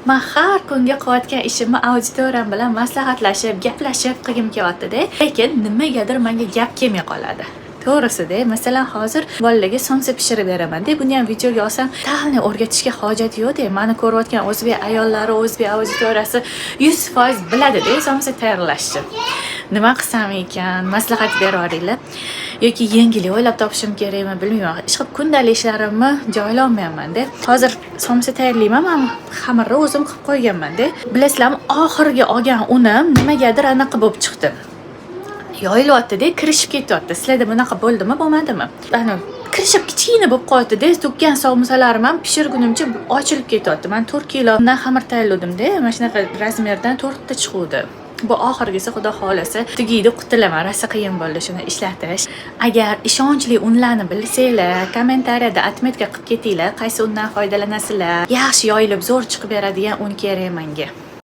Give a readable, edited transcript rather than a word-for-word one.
Men har kungi qilayotgan ishimni auditoriyam bilan maslahatlashib, gaplashib qilgim kelyapti-da, lekin nimagadir menga gap kelmay qoladi. To'g'risida, masalan, hozir bolalarga somsa pishirib beraman-da, buni ham videoga olsam, ta'limni o'rgatishga hojat yo'q-da. Meni ko'rayotgan o'zbek ayollari, o'zbek auditoriyasi 100% biladi-da somsa tayyorlashni. Nima qilsam ekan, maslahat beraveringlar. Yoki yangilik o'ylab topishim kerakmi, bilmayman. Ishqilib kundalik ishlarimni joylay olmayman-da. Hozir somsa tayyorlayman, men xamirni o'zim qilib qo'yganman-da. Bilasizlarmi, oxirgi olgan unim nimagadir anaqa bo'lib chiqdi. Yoyilyapti-da, kirishib ketyapti. Sizlarda bunaqa bo'ldimi, bo'lmadimi? Ana kirishib kichkina bo'lib qolyapti-da, to'kkan somsalarim ham pishirgunimcha ochilib ketyapti. Men 4 kilodan xamir tayyorladim-da, mana shunaqa razmerdan 4 ta chiquvdi. Bu oxirgisi xudo xolasa tugaydi, qutilaman. Rosa qiyin bo'ldi shuni ishlatish. Agar ishonchli unlarni bilsanglar, kommentariyada atmetka qilib ketinglar, qaysi undan foydalanasizlar. Yaxshi yoyilib zo'r chiqib beradigan un kerak menga.